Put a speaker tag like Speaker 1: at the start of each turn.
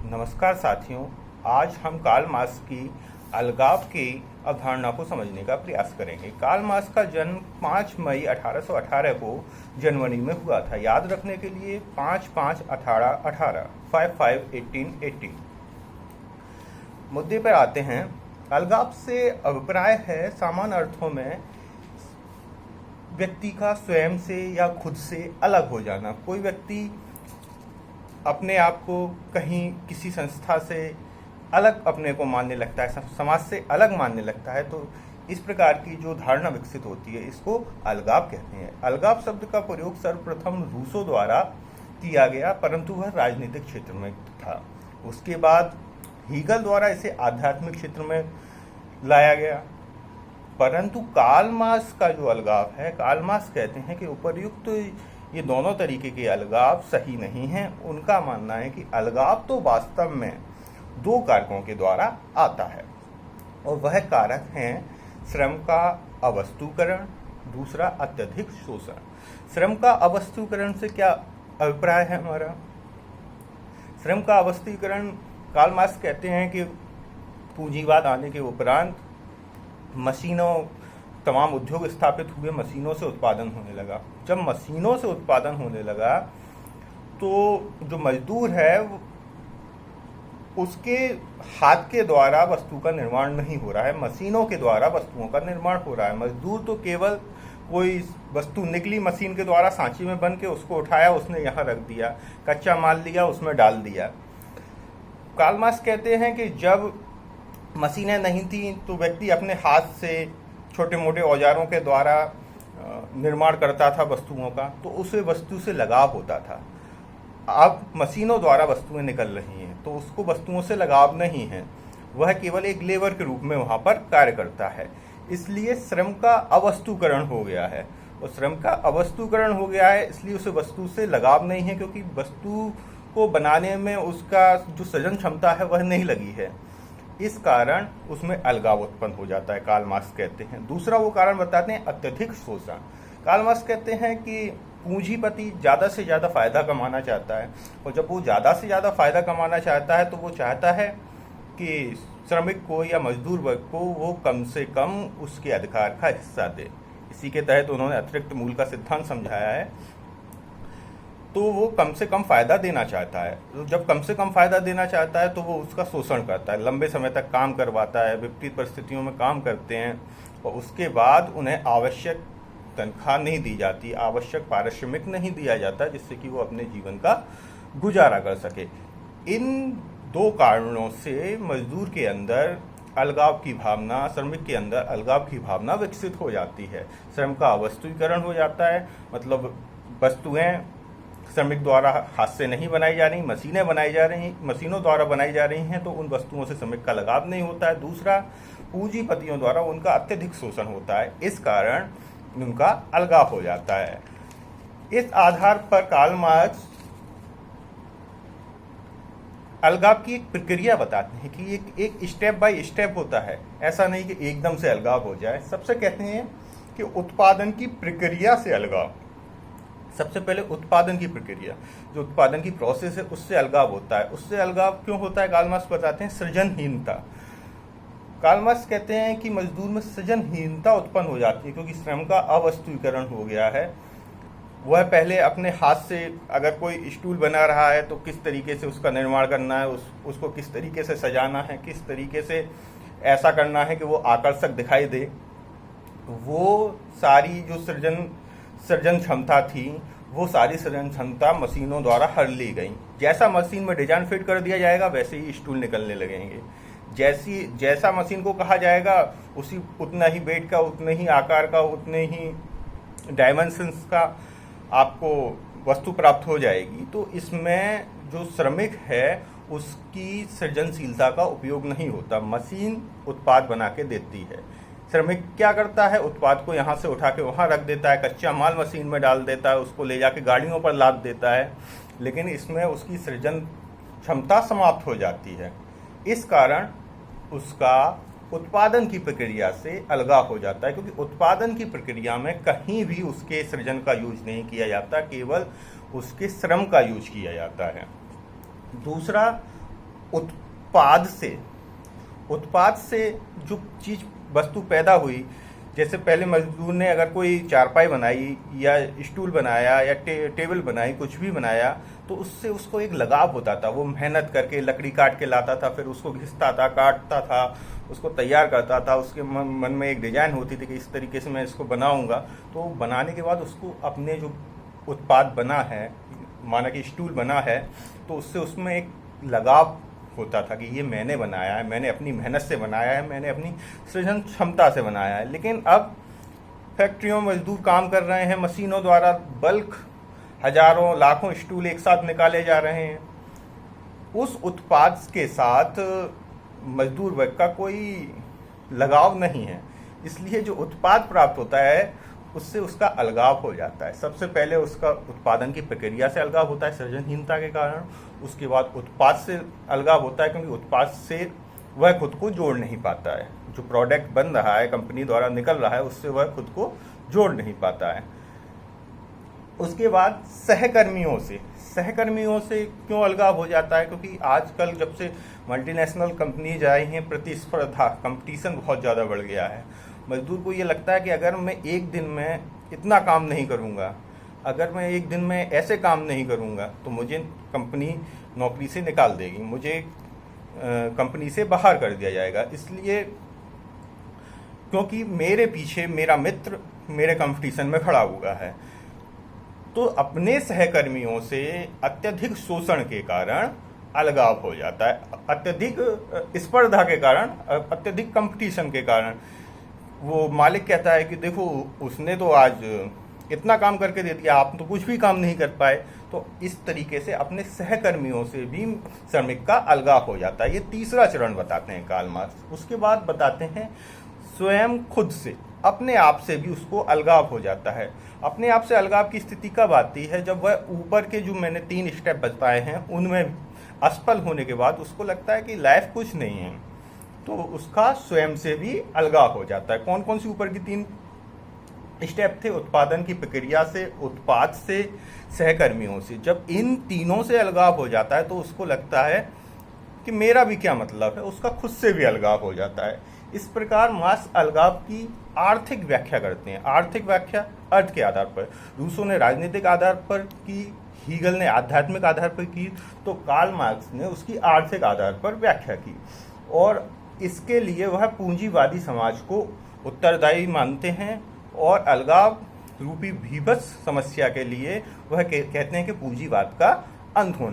Speaker 1: नमस्कार साथियों, आज हम कार्ल मार्क्स की अलगाव की अवधारणा को समझने का प्रयास करेंगे। कार्ल मार्क्स का जन्म 5 मई 1818 को जर्मनी में हुआ था। याद रखने के लिए 5-5-18-18 5-5-18-18। मुद्दे पर आते हैं। अलगाव से अभिप्राय है सामान्य अर्थों में व्यक्ति का स्वयं से या खुद से अलग हो जाना। कोई व्यक्ति अपने आप को कहीं किसी संस्था से अलग अपने को मानने लगता है, समाज से अलग मानने लगता है, तो इस प्रकार की जो धारणा विकसित होती है इसको अलगाव कहते हैं। अलगाव शब्द का प्रयोग सर्वप्रथम रूसो द्वारा किया गया, परंतु वह राजनीतिक क्षेत्र में था। उसके बाद हीगल द्वारा इसे आध्यात्मिक क्षेत्र में लाया गया। परंतु कार्ल मार्क्स का जो अलगाव है, कार्ल मार्क्स कहते हैं कि उपर्युक्त ये दोनों तरीके के अलगाव सही नहीं हैं। उनका मानना है कि अलगाव तो वास्तव में दो कारकों के द्वारा आता है, और वह कारक हैं श्रम का अवस्तुकरण, दूसरा अत्यधिक शोषण। श्रम का अवस्तुकरण से क्या अभिप्राय है हमारा? श्रम का अवस्तुकरण, कार्ल मार्क्स कहते हैं कि पूंजीवाद आने के उपरांत मशीनों, तमाम उद्योग स्थापित हुए, मशीनों से उत्पादन होने लगा। जब मशीनों से उत्पादन होने लगा तो जो मजदूर है उसके हाथ के द्वारा वस्तु का निर्माण नहीं हो रहा है, मशीनों के द्वारा वस्तुओं का निर्माण हो रहा है। मजदूर तो केवल कोई वस्तु निकली मशीन के द्वारा, सांची में बन के उसको उठाया, उसने यहाँ रख दिया, कच्चा माल लिया, उसमें डाल दिया। कार्ल मार्क्स कहते हैं कि जब मशीनें नहीं थी तो व्यक्ति अपने हाथ से छोटे मोटे औजारों के द्वारा निर्माण करता था वस्तुओं का, तो उसे वस्तु से लगाव होता था। अब मशीनों द्वारा वस्तुएं निकल रही हैं तो उसको वस्तुओं से लगाव नहीं है, वह केवल एक लेबर के रूप में वहाँ पर कार्य करता है। इसलिए श्रम का अवस्तुकरण हो गया है, और श्रम का अवस्तुकरण हो गया है इसलिए उसे वस्तु से लगाव नहीं है, क्योंकि वस्तु को बनाने में उसका जो सृजन क्षमता है वह नहीं लगी है। इस कारण उसमें अलगाव उत्पन्न हो जाता है, कार्ल मार्क्स कहते हैं। दूसरा वो कारण बताते हैं अत्यधिक शोषण। कार्ल मार्क्स कहते हैं कि पूंजीपति ज़्यादा से ज़्यादा फायदा कमाना चाहता है, और जब वो ज़्यादा से ज़्यादा फायदा कमाना चाहता है तो वो चाहता है कि श्रमिक को या मजदूर वर्ग को वो कम से कम उसके अधिकार का हिस्सा दे। इसी के तहत उन्होंने अतिरिक्त मूल्य का सिद्धांत समझाया है। तो वो कम से कम फायदा देना चाहता है। तो जब कम से कम फायदा देना चाहता है तो वो उसका शोषण करता है, लंबे समय तक काम करवाता है, विपरीत परिस्थितियों में काम करते हैं, और उसके बाद उन्हें आवश्यक तनख्वाह नहीं दी जाती, आवश्यक पारिश्रमिक नहीं दिया जाता, जिससे कि वो अपने जीवन का गुजारा कर सके। इन दो कारणों से मजदूर के अंदर अलगाव की भावना, श्रमिक के अंदर अलगाव की भावना विकसित हो जाती है। श्रम का अवस्तुकरण हो जाता है, मतलब वस्तुएं श्रमिक द्वारा हाथ से नहीं बनाई जा रही, मशीनें बनाई जा रही, मशीनों द्वारा बनाई जा रही हैं, तो उन वस्तुओं से श्रमिक का लगाव नहीं होता है। दूसरा, पूंजीपतियों द्वारा उनका अत्यधिक शोषण होता है, इस कारण उनका अलगाव हो जाता है। इस आधार पर कार्ल मार्क्स अलगाव की एक प्रक्रिया बताते हैं कि एक स्टेप बाय स्टेप होता है, ऐसा नहीं कि एकदम से अलगाव हो जाए। सबसे कहते हैं कि उत्पादन की प्रक्रिया से अलगाव। सबसे पहले उत्पादन की प्रक्रिया, जो उत्पादन की प्रोसेस है, उससे अलगाव होता है। उससे अलगाव क्यों होता है? कार्ल मार्क्स बताते हैं सृजनहीनता। कार्ल मार्क्स कहते हैं कि मजदूर में सृजनहीनता उत्पन्न हो जाती है, क्योंकि श्रम का अवस्तुकरण हो गया है। वह पहले अपने हाथ से अगर कोई स्टूल बना रहा है तो किस तरीके से उसका निर्माण करना है, उसको किस तरीके से सजाना है, किस तरीके से ऐसा करना है कि वो आकर्षक दिखाई दे, वो सारी जो सृजन क्षमता थी, वो सारी सृजन क्षमता मशीनों द्वारा हर ली गई। जैसा मशीन में डिजाइन फिट कर दिया जाएगा वैसे ही स्टूल निकलने लगेंगे। जैसा मशीन को कहा जाएगा उतना ही वेट का, उतने ही आकार का, उतने ही डायमेंशंस का आपको वस्तु प्राप्त हो जाएगी। तो इसमें जो श्रमिक है उसकी सृजनशीलता का उपयोग नहीं होता, मशीन उत्पाद बना के देती है। श्रमिक क्या करता है? उत्पाद को यहाँ से उठा के वहाँ रख देता है, कच्चा माल मशीन में डाल देता है, उसको ले जाके गाड़ियों पर लाद देता है, लेकिन इसमें उसकी सृजन क्षमता समाप्त हो जाती है। इस कारण उसका उत्पादन की प्रक्रिया से अलगाव हो जाता है, क्योंकि उत्पादन की प्रक्रिया में कहीं भी उसके सृजन का यूज नहीं किया जाता, केवल उसके श्रम का यूज किया जाता है। दूसरा, उत्पाद से जो चीज वस्तु पैदा हुई, जैसे पहले मजदूर ने अगर कोई चारपाई बनाई या स्टूल बनाया या टेबल बनाई, कुछ भी बनाया, तो उससे उसको एक लगाव होता था। वो मेहनत करके लकड़ी काट के लाता था, फिर उसको घिसता था, काटता था, उसको तैयार करता था। उसके मन में एक डिजाइन होती थी कि इस तरीके से मैं इसको बनाऊंगा। तो बनाने के बाद उसको अपने जो उत्पाद बना है, माना कि स्टूल बना है, तो उससे उसमें एक लगाव होता था कि ये मैंने बनाया है, मैंने अपनी मेहनत से बनाया है, मैंने अपनी सृजन क्षमता से बनाया है। लेकिन अब फैक्ट्रियों में मजदूर काम कर रहे हैं, मशीनों द्वारा बल्क हजारों लाखों स्टूल एक साथ निकाले जा रहे हैं। उस उत्पाद के साथ मजदूर वर्ग का कोई लगाव नहीं है, इसलिए जो उत्पाद प्राप्त होता है उससे उसका अलगाव हो जाता है। सबसे पहले उसका उत्पादन की प्रक्रिया से अलगाव होता है सृजनहीनता के कारण। उसके बाद उत्पाद से अलगाव होता है, क्योंकि उत्पाद से वह खुद को जोड़ नहीं पाता है। जो प्रोडक्ट बन रहा है, कंपनी द्वारा निकल रहा है, उससे वह खुद को जोड़ नहीं पाता है। उसके बाद सहकर्मियों से क्यों अलगाव हो जाता है? क्योंकि आजकल जब से मल्टीनेशनल कंपनीज आई हैं, प्रतिस्पर्धा, कंपटीशन बहुत ज़्यादा बढ़ गया है। मजदूर को ये लगता है कि अगर मैं एक दिन में इतना काम नहीं करूँगा, अगर मैं एक दिन में ऐसे काम नहीं करूँगा, तो मुझे कंपनी नौकरी से निकाल देगी, मुझे कंपनी से बाहर कर दिया जाएगा। इसलिए क्योंकि मेरे पीछे मेरा मित्र मेरे कंपटीशन में खड़ा हुआ है। तो अपने सहकर्मियों से अत्यधिक शोषण के कारण अलगाव हो जाता है, अत्यधिक स्पर्धा के कारण, अत्यधिक कंपटीशन के कारण। वो मालिक कहता है कि देखो उसने तो आज इतना काम करके दे दिया, आप तो कुछ भी काम नहीं कर पाए। तो इस तरीके से अपने सहकर्मियों से भी श्रमिक का अलगाव हो जाता है। ये तीसरा चरण बताते हैं कार्ल मार्क्स। उसके बाद बताते हैं स्वयं खुद से, अपने आप से भी उसको अलगाव हो जाता है। अपने आप से अलगाव की स्थिति कब आती है? जब वह ऊपर के जो मैंने 3 स्टेप बताए हैं उनमें असफल होने के बाद उसको लगता है कि लाइफ कुछ नहीं है, तो उसका स्वयं से भी अलगाव हो जाता है। कौन कौन सी ऊपर की 3 स्टेप थे? उत्पादन की प्रक्रिया से, उत्पाद से, सहकर्मियों से। जब इन तीनों से अलगाव हो जाता है तो उसको लगता है कि मेरा भी क्या मतलब है, उसका खुद से भी अलगाव हो जाता है। इस प्रकार मार्क्स अलगाव की आर्थिक व्याख्या करते हैं। आर्थिक व्याख्या अर्थ के आधार पर, रूसो ने राजनीतिक आधार पर की, हीगल ने आध्यात्मिक आधार पर की, तो कार्ल मार्क्स ने उसकी आर्थिक आधार पर व्याख्या की। और इसके लिए वह पूंजीवादी समाज को उत्तरदायी मानते हैं और अलगाव रूपी भीभत्स समस्या के लिए वह कहते हैं कि पूंजीवाद का अंत होना